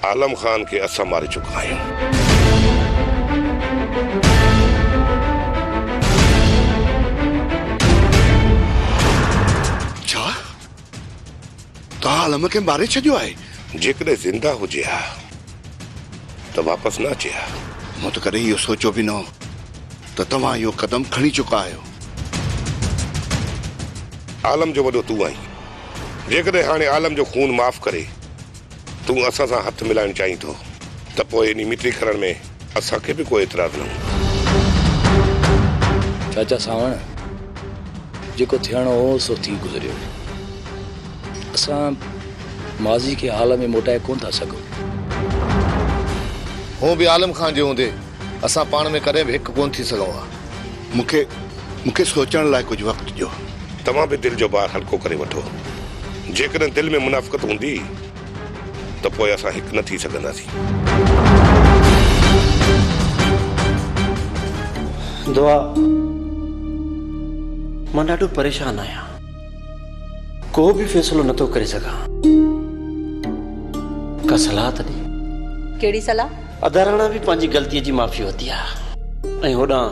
आलम खान के असां मारे चुका आहियूं। छा तव्हां आलम खे मारे छॾियो आहे? जेकॾहिं ज़िंदा हुजे हा त वापसि न अचे हा। मूं त कॾहिं इहो सोचियो बि न हो त तव्हां इहो क़दम खणी चुका आहियो। आलम जो वॾो तूं आहीं। जेकॾहिं हाणे आलम जो खून माफ़ करे तूं असां सां हथ मिलाइण चाहीं थो त पोइ इन मिटी खणण में असांखे बि कोई एतिराज़ न हो। चाचा सावण, जेको थियणो हो सो थी गुज़रियो। असां माज़ी खे हाल में मोटाए कोन था सघूं। हूं बि आलम खान जे हूंदे असां पाण में कॾहिं बि हिकु कोन थी सघूं हा। मूंखे सोचण लाइ कुझु वक़्तु ॾियो। तव्हां बि दिलि जो भार हल्को करे वठो। जेकॾहिं दिलि में मुनाफ़िक़त हूंदी त पोइ असां हिकु न थी सघंदासीं। दुआ, मां ॾाढो परेशान आहियां। को बि फ़ैसिलो नथो करे सघां। का सलाह त ॾे। कहिड़ी सलाह? अदाराणा बि पंहिंजी ग़लतीअ जी माफ़ी वरिती आहे ऐं होॾां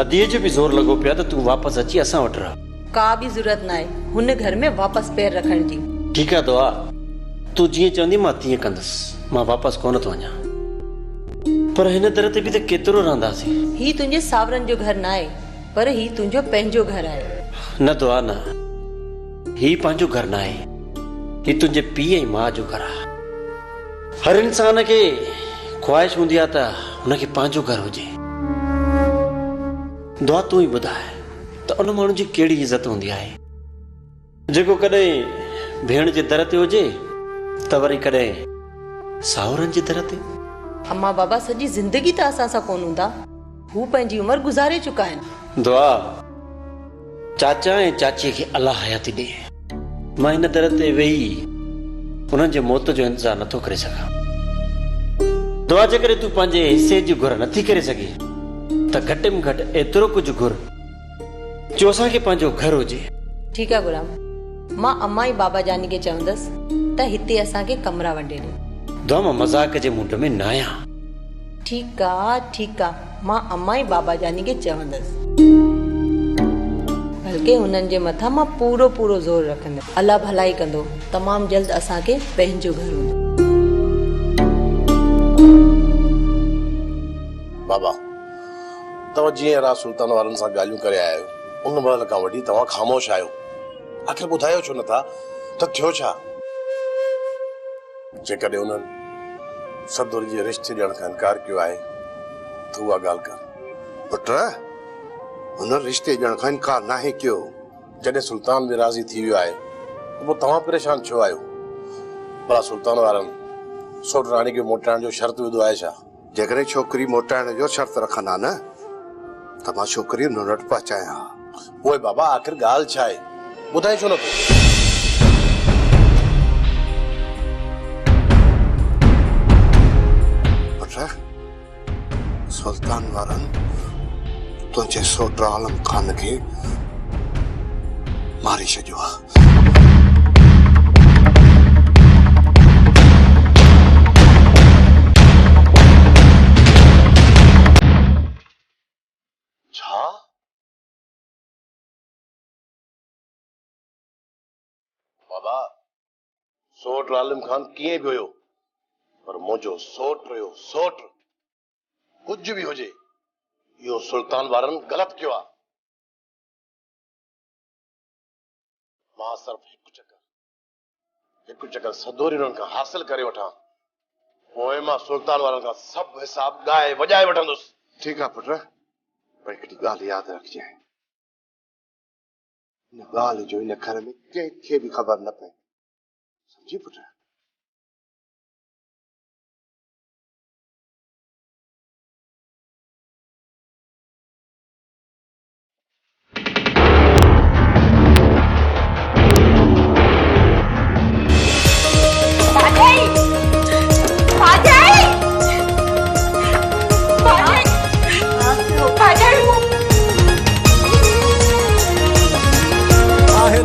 अदीअ जो बि ज़ोर लॻो पिया त तूं वापसि अची असां वटि रह। का बि ज़रूरत न आहे हुन घर में वापसि पैर रखण जी। ठीकु आहे दुआ, तूं जीअं चवंदी मां तीअं कंदुसि। मां वापसि कोन थो वञा, पर हिन दर ते बि त केतिरो रहंदासीं। ही तुंहिंजे सावरनि जो घर न आहे, पर ही तुंहिंजो पंहिंजो घर आहे। न दुआ न, ही पंहिंजो घर न आहे। ही तुंहिंजे पीउ ऐं माउ जो घर आहे। हर इंसान खे ख़्वाहिश हूंदी आहे त हुनखे पंहिंजो घर हुजे। दुआ तूं ई ॿुधाए त उन माण्हू जी कहिड़ी इज़त हूंदी आहे जेको कॾहिं भेण जे दर ते हुजे त वरी कॾहिं सावरनि जे दर ते। अम्मा बाबा सॼी ज़िंदगी त असां सां कोन हूंदा। हू पंहिंजी उमिरि गुज़ारे चुका आहिनि। दुआ, चाचा ऐं चाचीअ खे अलाह हयाती ॾे। मां हिन दर ते वेही उन्हनि जे मौत जो इंतज़ारु नथो करे सघां। दुआ, जेकॾहिं तूं पंहिंजे हिसे जी घुर नथी करे सघे त घटि में घटि एतिरो कुझु घुर जो असांखे पंहिंजो घर हुजे। ठीकु आहे गुलाम, मां अम्मा ऐं बाबा जानी खे चवंदसि त हिते असांखे कमरा वंडे ॾे। दुआ, मां मज़ाक जे मूड में न आहियां। ठीकु आहे, मां अम्मा ऐं बाबा जानी खे चवंदसि। बल्कि हुननि जे मथां मां पूरो ज़ोर रखंदमि। अल्लाह भलाई कंदो, तमामु जल्द असांखे पंहिंजो घर हूंदो। बाबा, तव्हां जीअं राज सुल्तान वारनि सां ॻाल्हियूं करे आया आहियो, उन महिल खां वठी तव्हां ख़ामोश आहियो। आख़िर ॿुधायो छो नथा त थियो छा? जेकॾहिं उन्हनि सदुर जे रिश्ते ॾियण खां इनकार कयो आहे त उहा ॻाल्हि कर। पुट, हुन रिश्ते ॼण खां इनकार नाहे कयो। जॾहिं सुल्तान बि राज़ी थी वियो आहे त पोइ तव्हां परेशान छो आहियो? भला सुल्तान वारनि सोट राणी खे मोटाइण जो शर्त विधो आहे छा? जेकॾहिं छोकिरी मोटाइण जो शर्त रखंदा न त मां छोकिरी न वटि पहुचायां। पोइ बाबा आख़िर ॻाल्हि छा आहे? ॿुधाए छो नथो? पुट, सुल्तान वारनि तुंहिंजे सोट आलम खान खे मारे छॾियो आहे। छा? बाबा, सोट आलम खान कीअं बि हुयो, पर मुंहिंजो सोट हुयो सोट। कुझ बि हुजे, इहो सुल्तान वारनि ग़लति कयो आहे। मां सिर्फ़ हिकु चकर सदोरी हुननि खां हासिल करे वठां, पोइ मां सुल्तान वारनि खां सभु हिसाब ॻाए वॼाए वठंदुसि। ठीकु आहे पुट, पर हिकिड़ी ॻाल्हि यादि रखजांइ। हिन ॻाल्हि जो हिन घर में कंहिंखे बि ख़बर न पए, समझी पुट?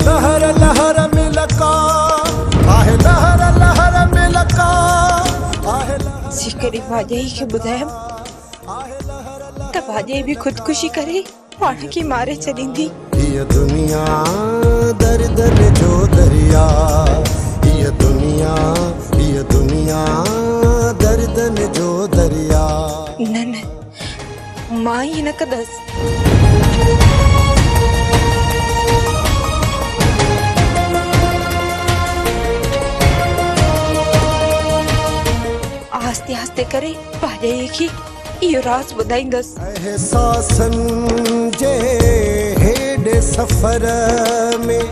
लहर लहर मिलका जॾहिं भाॼई खे ॿुधायमि त भाॼई बि ख़ुदकुशी करे पाण खे मारे छॾींदी। ये दुनिया दर्दन जो दरिया, ये दुनिया दर्दन जो दरिया। न न मां ईअं न कंदसि। आस्ते आस्ते करे भाॼई खे इहो राज़ ॿुधाईंदसि। एहसासन जे हेॾे सफ़र में,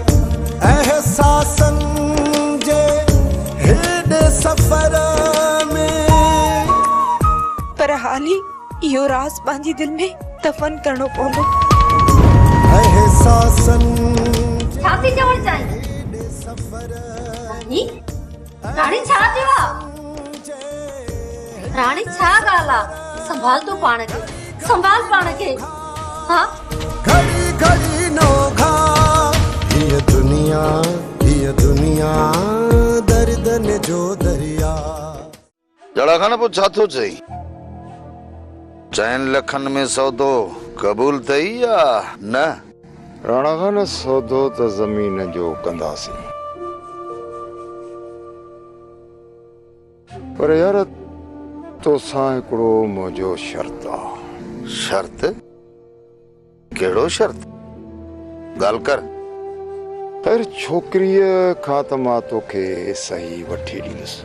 एहसासन जे हेॾे सफ़र में, पर हाली इहो राज़ पंहिंजी दिलि में दफ़न करणो पवंदो। एहसासन छा थी चवणु चाहीं? राणी छा थियो आहे? राणी छा ॻाल्हि आहे? संभाल तूं पाण खे, संभाल पाण खे। हाँ घड़ी घड़ी नोघा, ये दुनिया दर्दन जो दरिया। जड़ा खान पो छा थो चई? 4 लखन में सौदो कबूल थई या न? राणा खान सौदो त ज़मीन जो कंदासीं, पर यार तोसां हिकिड़ो मुंहिंजो शर्त आहे। शर्त? कहिड़ो शर्त? ॻाल्हि कर। पर छोकिरीअ खां त मां तोखे सही वठी ॾींदुसि,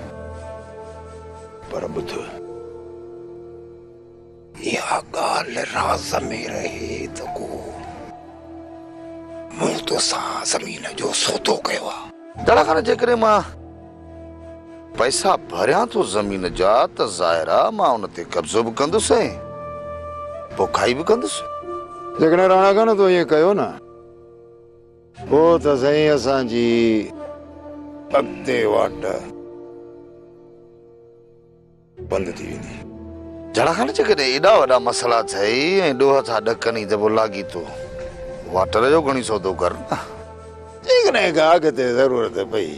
पर ॿुध, इहा ॻाल्हि राज़ में रहे त को मूं तोसां ज़मीन जो सौदो कयो आहे। जड़ा खान जेकॾहिं मां पैसा भरियां थो ज़मीन जा त ज़ाहिर आहे मां उन ते कब्ज़ो बि कंदुसि ऐं पोखाई बि कंदुसि। जेकॾहिं राणा खान तो ईअं कयो न, पोइ त साईं असांजी अॻिते वाट बंदि थी वेंदी। जड़ा खान जेकॾहिं एॾा वॾा मसइला अथई ऐं ॾोह था ॾकनि त पोइ लागी थो वाटर जो घणी सौदो कर न। जेकॾहिं का अॻिते ज़रूरत पई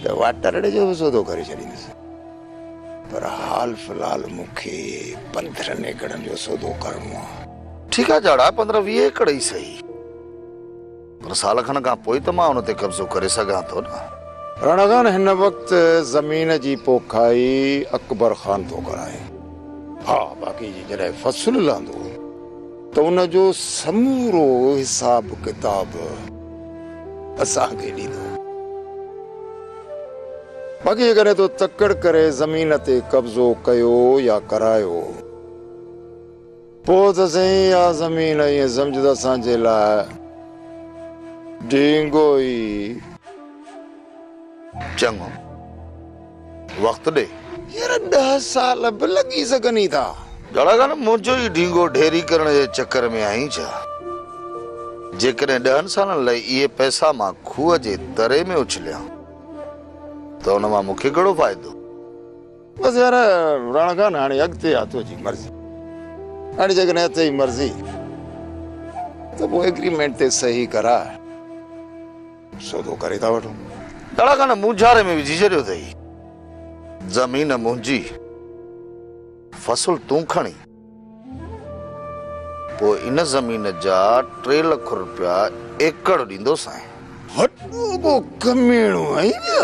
त वाटर जो बि सौदो करे छॾींदुसि, पर हाल फ़िलहाल मूंखे 15 एकड़नि जो सौदो करणो आहे। ठीकु आहे जड़ा, 15-20 एकड़ ई सही, पर साल खन खां पोइ त मां उन ते कब्ज़ो करे सघां थो न। राणा खान हिन वक़्तु ज़मीन जी पोखाई अकबर खान थो कराए। हा, बाक़ी जॾहिं फ़सुलु लहंदो त उन जो समूरो हिसाब किताब असांखे ॾींदो। बाक़ी जेकॾहिं तो तकड़ करे ज़मीन ते कब्ज़ो कयो या करायो, पोइ त साईं इहा ज़मीन ईअं सम्झ त असांजे लाइ ढींगो ई। चङो वक़्तु ॾे। यार 10 साल बि लॻी सघनि था। जड़ा खान मुंहिंजो ई ढींगो ढेरी करण जे चकर में आहीं छा? जेकॾहिं 10 सालनि लाइ इहे पैसा मां खूह जे दरे में उछलिया त उन मां मूंखे कहिड़ो फ़ाइदो? बसि यार राणा खान हाणे अॻिते आहे तुंहिंजी मर्ज़ी। हाणे जेकॾहिं अथई मर्ज़ी त पोइ एग्रीमेंट ते सही कराए सौदो करे था वठूं। जड़ा खान मुंझारे में विझी छॾियो अथई। ज़मीन मुंहिंजी, फ़सुल तूं खणी, पोइ इन ज़मीन जा 3 लख रुपया एकड़ ॾींदोसांइ। हटो पोइ कमीणो आई न।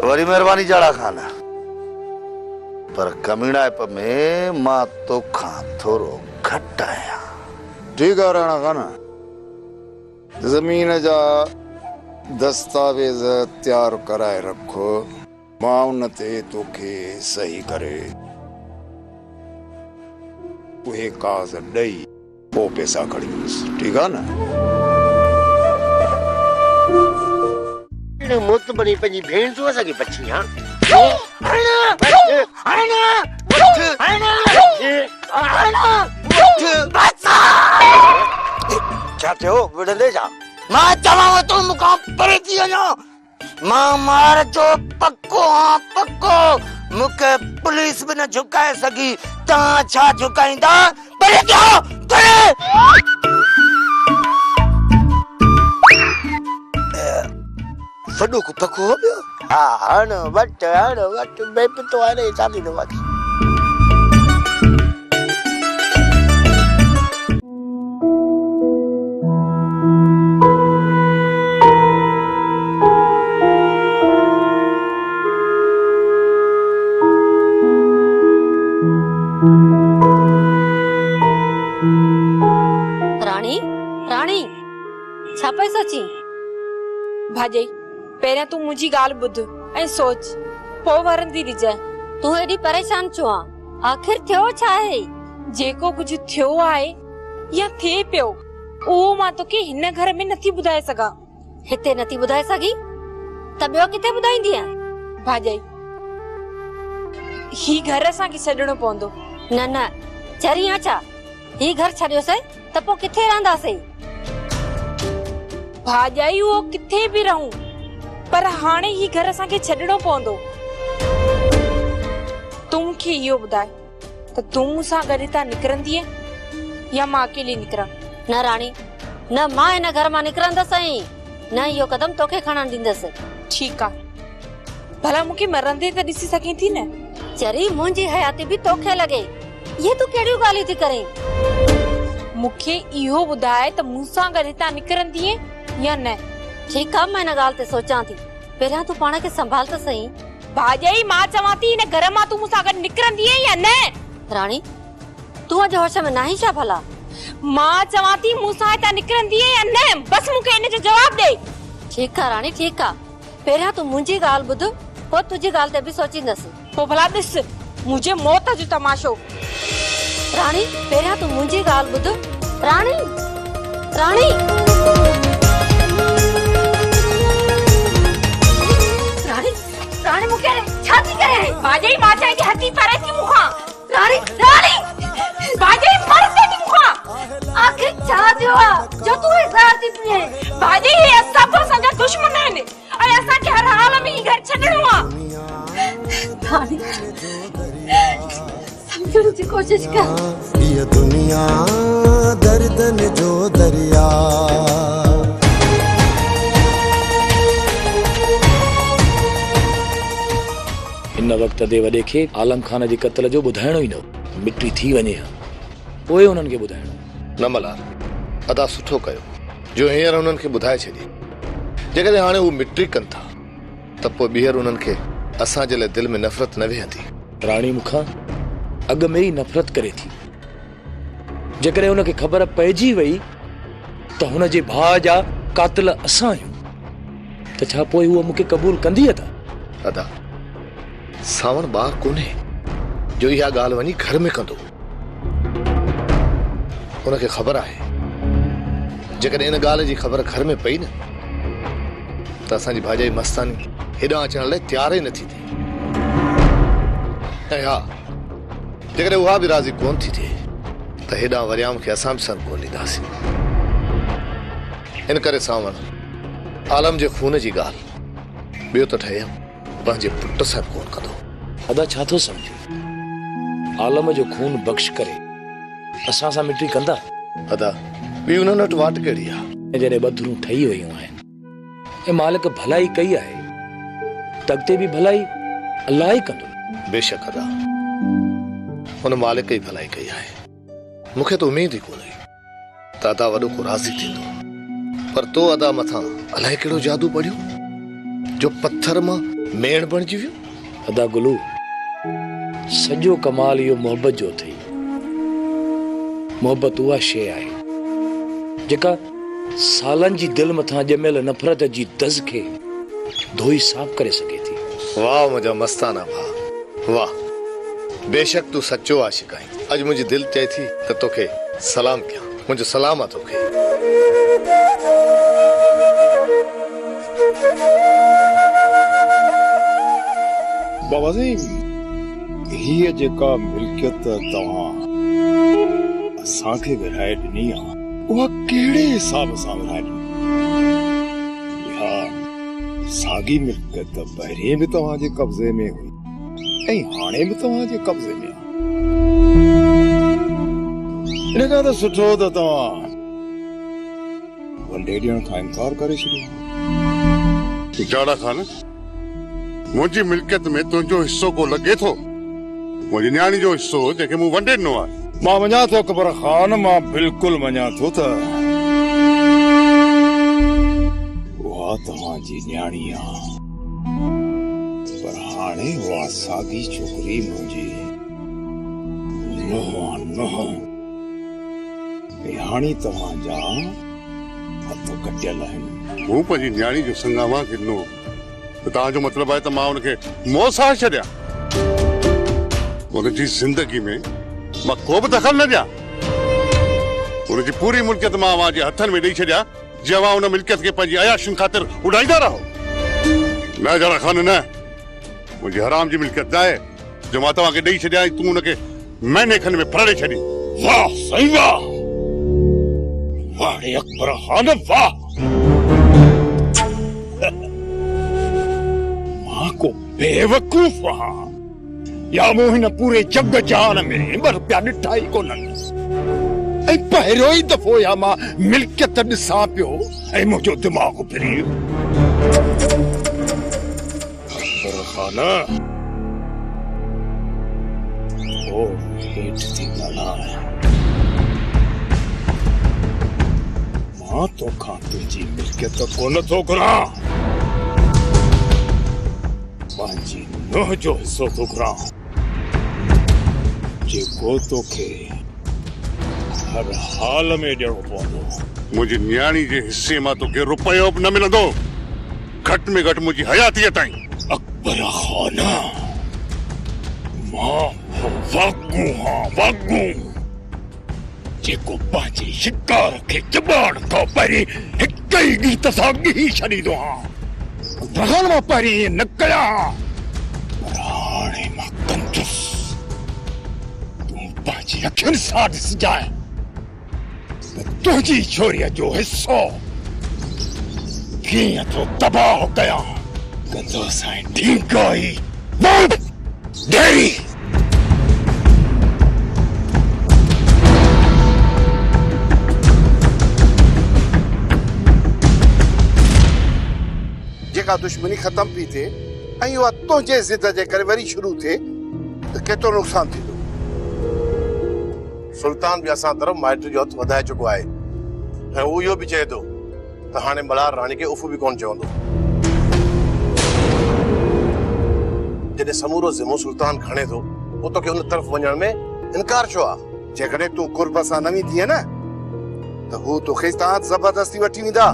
वरी महिरबानी जड़ा खान, पर कमीणाइप में मां तोखां थोरो घटि आहियां। ठीकु आहे राणा खान, ज़मीन जा दस्तावेज़ तयारु कराए रखो, मां उन ते तोखे सही करे उहे काग़ज़ ॾेई पोइ पैसा खणी ईंदुसि। ठीकु आहे न? मुत बनी पंहिंजी भेण जो असांखे बची। हाँ छा थियो? विढ़ंदे जा। मां चवां तूं मूंखां परे थी वञो। मां मार जो पक्को हाँ पक्को। मूंखे पुलिस बि न झुकाए सघी, तव्हां छा झुकाईंदा? परे थियो परे। वॾो को पको हो ॿियो हा हण वट बेपितो हाणे चाली न वट राणी राणी छा पई सोची भाॼई पहिरियां तूं मुंहिंजी ॻाल्हि ॿुध ऐं सोच पोइ वरंदी ॾिजां। तूं एॾी परेशान छो आ? आखिर थियो छा आहे? जेको कुझु थियो आहे या थिए पियो उहो मां तोखे हिन घर में नथी ॿुधाए सघां। हिते नथी ॿुधाए सघी त ॿियो किथे ॿुधाईंदीअ? भाॼई ही घर असांखे छॾणो पवंदो। न न चरी छा ही घर छॾियोसीं त पोइ किथे रहंदासीं? भाॼाई उहो किथे बि रहूं पर हाणे ही घर असांखे छॾणो पवंदो। तूं मूंखे इहो ॿुधाए त तूं मूंसां गॾु हितां निकिरंदीअ या मां अकेली निकिरां? न राणी न मां हिन घर मां निकिरंदसि न इहो कदम तोखे खणण ॾींदसि। ठीकु आहे भला मूंखे मरंदे त ॾिसी सघीं थी न? चरी मुंहिंजी हयाती बि तोखे लॻे ये तूं कहिड़ियूं ॻाल्हियूं थी करें? मूंखे इहो ॿुधाए त मूंसां गॾु हितां निकिरंदीअ या न? ठीकु आहे मां हिन ॻाल्हि ते सोचां थी। पहिरियां तूं पाण खे संभाल त सही। भाॼई मां चवां थी हिन घर मां तूं मूंसां गॾु निकिरंदीअ या न? राणी तूं अॼु होश में नाही छा भला? मां चवां थी मूंसां हितां निकिरंदीअ या न? बस मूंखे इन जो जवाब ॾे। ठीकु आहे राणी ठीकु आहे पहिरियां तूं मुंहिंजी ॻाल्हि ॿुध पोइ तुंहिंजी ॻाल्हि ते बि सोचींदसि। पोइ भला ॾिस मुंहिंजे मौत जो तमाशो। राणी पहिरियां तूं मुंहिंजी ॻाल्हि ॿुध। राणी राणी राणी राणी मूंखे छा थी करे? भाॼई मां चाहे थी हथी परे थी मूंखां। राणी राणी भाॼई मर थी मूंखां। आखिर छा थियो आहे जो तूं इज़हार थी पिए? भाॼई हे सभु असांजा दुश्मन आहिनि ऐं असांखे हर हाल में ही घर छॾणो आहे। राणी समझण जी कोशिश कर। ये दुनिया दर्दन जो दरिया हिन वक्त ते वॾे खे आलम खान जे क़त्ल जो ॿुधाइणो ई न मिटी थी वञे पोइ उन्हनि खे ॿुधाइणो। न मल्हार अदा सुठो कयो जो हींअर उन्हनि खे ॿुधाए छॾी। जेकॾहिं हाणे हू मिट्री कनि था त पोइ ॿीहर उन्हनि खे असांजे लाइ दिलि में नफ़रत न वेहंदी। राणी मूंखां अॻ में ई नफ़रत करे थी। जेकॾहिं हुनखे ख़बर पइजी वई त हुनजे भाउ जा कातिल असां आहियूं त छा पोइ हूअ मूंखे क़बूल कंदी? अदा सावण ॿार कोन्हे जो इहा ॻाल्हि वञी घर में कंदो। हुनखे ख़बर आहे जेकॾहिं इन ॻाल्हि जी ख़बर घर में पई न त असांजी भाॼाई मस्तानी हेॾां अचण लाइ तयारु ई नथी थिए। ऐं हा जेकॾहिं उहा बि राज़ी कोन थी थिए त हेॾां वरियाम खे असां बि सन कोन ॾींदासीं। इन करे सावण आलम जे खून जी ॻाल्हि ॿियो त ठहियम पंहिंजे पुट सां कोन कंदो। अदा छा थो सम्झे? आलम जो खून बख़्श करे असां सां मिटी कंदा? अदा ॿी उन्हनि वटि वाट कहिड़ी आहे? जॾहिं ॿधरूं ठही वयूं आहिनि ऐं मालिक भलाई कई आहे त अॻिते बि भलाई अलाह ई कंदो। बेशक अदा हुन मालिक ई भलाई कई आहे। मूंखे त उमेद ई कोन्हे त अदा वॾो को राज़ी थींदो। पर तो अदा मथां अलाए कहिड़ो जादू पढ़ियो जो पत्थर मां मेण बणिजी वियो। अदा गुलू सॼो कमाल इहो मोहबत जो अथई। मोहबत उहा शइ आहे जेका सालनि जी दिलि मथां ॼमियल नफ़रत जी दज़ खे धोई साफ़ करे सघे थी। वाह मुंहिंजा मस्ताना भाउ वाह। बेशक तूं सचो आशिक़ आहीं। अॼु मुंहिंजी दिलि चए थी त तोखे सलाम कयां। मुंहिंजो सलाम आहे तोखे। बाबा हीअ जेका मिल्कियत तव्हां असांखे विराए ॾिनी आहे उहा कहिड़े हिसाब सां विराए ॾिनी? इहा साॻी मिल्कियत पहिरीं बि तव्हांजे कब्ज़े में हुई ऐं हाणे बि तव्हांजे कब्ज़े में आहे। इन खां त सुठो त तव्हां वंडे ॾियण खां इनकार करे छॾियो। जाड़ा खान मुझी मिल्कियत में तुझो हिस्सो को लगे थो मुझी न्याणी जो हिस्सो जेके मु वंडे नो आ मां मञा थो अकबर खान मां बिल्कुल मञा थो त वा तव्हां जी न्याणी आ पर हाणे वा सादी छोकरी मुझी नो हाणी तव्हां जा हथ कटियल आहिनि मु पंहिंजी न्याणी जो संगावा किनो तव्हांजो मतलब है त मां उनखे मोसा छॾिया उनजी जिंदगी में मां को बि दखल न ॾियां उनजी पूरी मिल्कियत मां जे हथनि में ॾेई छॾिया जवां उन मिल्कियत खे पंहिंजी अयाशियुनि ख़ातिर उॾाईंदा रहो न जरा खान न मुंहिंजी हराम जी मिल्कियत न आहे जो मां तव्हांखे ॾेई छॾिया तूं उनखे महीने खन में फरड़े छॾी वाह सही वाह वाह अकबर खान वाह मां को बेवकूफ आहियां या मूं हिन पूरे जग जहान में ॿ रुपया ॾिठा ई कोन्हनि ऐं पहिरियों ई दफ़ो या मां मिल्कियत ॾिसां पियो ऐं मुंहिंजो दिमाग़ फिरी वियो अकबर खान हेठि थी ॻाल्हाए मां तोखां तुंहिंजी मिल्कियत कोन थो घुरां पंहिंजी नुंहुं जो हिसो थो घुरां जेको तोखे हर हाल में ॾियणो पवंदो मुंहिंजी न्याणी जे हिस्से मां तोखे रुपयो बि न मिलंदो घटि में घटि मुंहिंजी हयातीअ ताईं अकबर खान मां वागू हाँ वागू जेको पंहिंजे शिकार खे ज़बान खां पहिरीं हिक ई गीत सां ॻी छॾींदो आहियां भॻवान मां पहिरीं ईअं न कया पर हाणे मां कंदुसि तूं पंहिंजी अखियुनि सां ॾिसजांइ तुंहिंजी छोरीअ जो हिसो कीअं थो तबाह कयां कंदुसि ऐं ढींगाई ढेरी जेका दुश्मनी खत्म थी थिए ऐं उहा तुंहिंजे ज़िद जे करे वरी शुरू थिए त केतिरो नुक़सान थींदो सुल्तान भी असां तरफ माइट जो हथ वधाए चुको आहे ऐं उहो इहो बि चए थो त हाणे मल्हार राणी खे उफ़ बि कोन चवंदो जॾहिं समूरो ज़िमो सुल्तान खणे थो पोइ तोखे हुन तरफ़ वञण में इनकार छो आहे जेकॾहिं तूं कुर्ब सां न वेंदीअ न त हू तोखे तव्हां ज़बरदस्ती वठी वेंदा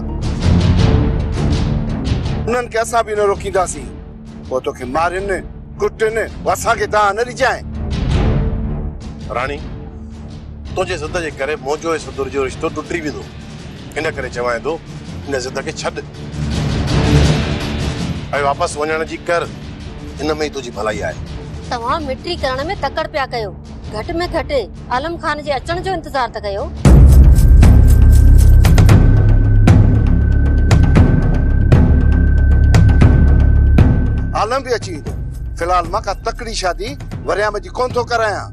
उन्हनि खे असां बि न रोकींदासीं पोइ तोखे मारियुनि कुटनि असांखे तव्हां न ॾिजांइ राणी तुंहिंजे ज़िद जे करे मुंहिंजो ऐं सदुर जो रिश्तो टुटी वेंदो इन करे चवां थो हिन ज़िद खे छॾ ऐं वापसि वञण जी कर इन में ई तुंहिंजी भलाई आहे तव्हां मिट्री करण में तकड़ पिया कयो घटि में घटि आलम खान जे अचण जो इंतज़ार त कयो आलम भी अची वेंदो फिलहाल मां का तकड़ी शादी वरियाम जी कोन थो करायां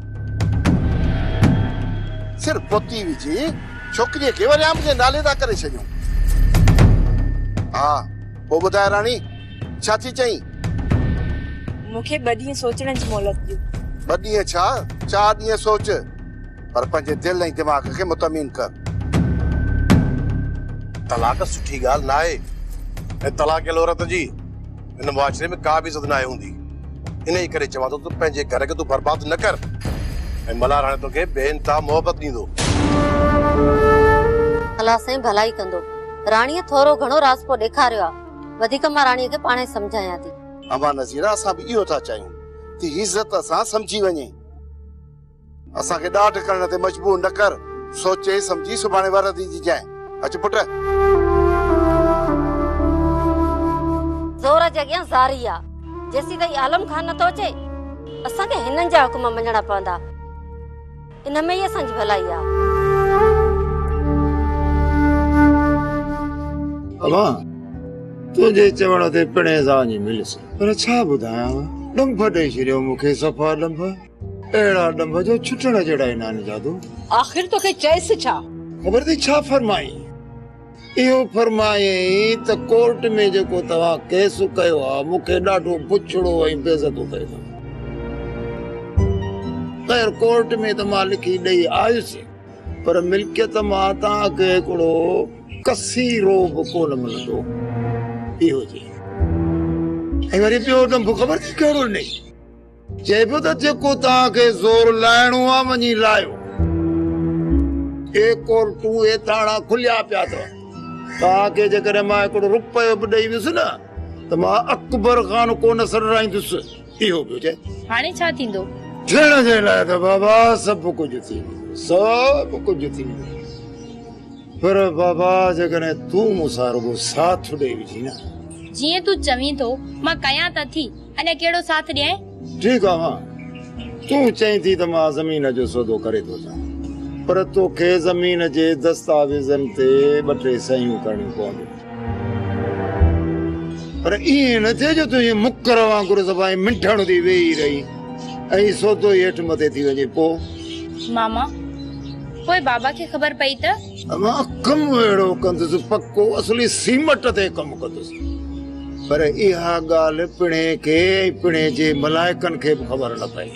सिर्फ पोती विझी छोकिरीअ खे वरियाम जे नाले था करे छॾियूं हा पोइ ॿुधाए राणी छा थी चई मूंखे 2 ॾींहं सोचण जी मोहलत ॾियो 2 ॾींहं छा 4 ॾींहं सोच पर पंहिंजे दिलि ऐं दिमाग़ खे मुतमिन कर तलाक सुठी ॻाल्हि न आहे ऐं तलाक औरत जी इन मुआशरे में का भी इज्जत न आहे हूंदी इन ई करे चवां थो तूं पंहिंजे घर खे तूं बर्बाद न कर ऐं मल्हार हाणे तोखे बेइंतहा मोहबत ॾींदो अलाह साईं भलाई कंदो राणीअ थोरो घणो राज़ पोइ ॾेखारियो आहे वधीक मां राणीअ खे पाणे सम्झायां थी अमा नज़ीरा असां बि इहो था चाहियूं त इज़त सां सम्झी वञे असांखे ॾाढ करण ते मजबूर न कर सोचे सम्झी सुभाणे वरदी जी जाए अच पुट ज़ोर जे अॻियां ज़ारी आहे जेसीं ताईं आलम खान नथो अचे असांखे हिननि जा हुकुम मञणा पवंदा इन में ई असांजी भलाई आहे अमा तुंहिंजे चवण ते पिणे सां मिलसि पर छा ॿुधायां ॾंभ ॾेई छॾियो मूंखे सफ़ा ॾंभ अहिड़ा ॾंभ जो छुटण जहिड़ा आहिनि जादू आख़िर तोखे चइसि छा ख़बर थी छा फरमाई इहो फरमायई त कोर्ट में जेको तव्हां केस कयो आहे मूंखे ॾाढो पुछड़ो ऐं बेइज़तो करे अथव। ख़ैर कोर्ट में त मां लिखी ॾेई आयुसि, पर मिल्कियत मां तव्हांखे हिकिड़ो कसीरो बि कोन मिलंदो इहो चई। ऐं वरी ॿियो ॾंभ ख़बर थी कहिड़ो ॾिनई, चए पियो त जेको तव्हांखे ज़ोर लाइणो आहे वञी लायो। ए कोर्टूं ए थाणा खुलिया पिया अथव। तव्हांखे जेकॾहिं मां हिकिड़ो रुपयो बि ॾेई वियुसि न त मां अकबर खान कोन सॾाईंदुसि। इहो पियो चए। हाणे छा थींदो? थियण जे लाइ त बाबा सभु कुझु थींदो, सभु कुझु थींदो। पर बाबा जेकॾहिं तूं मूंसां रुगो साथ ॾेई विझी न। जीअं तूं चवीं थो मां कयां त थी, अने कहिड़ो साथ ॾियां? ठीकु आहे मां, तूं चईं थी त मां ज़मीन जो सौदो करे थो ॾियां, पर तोखे ज़मीन जे दस्तावेज़नि ते 2-3 सहियूं करणियूं पवंदियूं। पर ईअं न थिए जो तूं ईअं मुकर वांगुरु सभई मिंठण थी वेही रही ऐं सौदो हेठि मथे थी वञे। पोइ मामा पोइ बाबा खे ख़बर पई त मां कमु अहिड़ो कंदुसि पको, असली सीमट ते कमु कंदुसि। पर इहा ॻाल्हि पिणे खे पिणे जे मलाइकनि खे बि ख़बर न पई।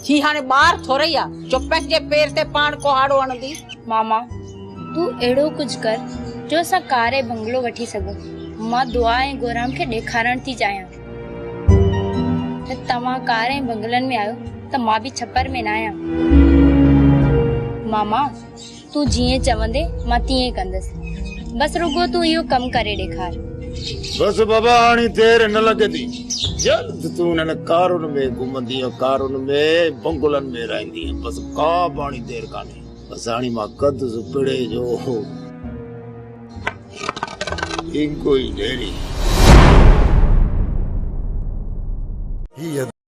ही हाणे ॿार थोरई आहे जो पंहिंजे पेर ते पाण कोहाड़ो हणंदी। मामा तूं अहिड़ो कुझु कर जो असां कार ऐं बंगलो वठी सघूं। मां दुआ ऐं गोराम खे ॾेखारण थी चाहियां त तव्हां कार ऐं बंगलनि में आहियो त मां बि छपर में न आहियां। मामा तूं जीअं चवंदे मां तीअं कंदसि, बस रुगो तूं इहो कमु करे ॾेखार। बस बाबा हाणे देर न लॻंदी, जल्द तूं हुननि कारुनि में घुमंदी, कारुनि में बंगलनि में रहंदी, बस का बाणी देर कान्हे। बस हाणे मां कदुसि पिड़े जो इंको ई ढेरी।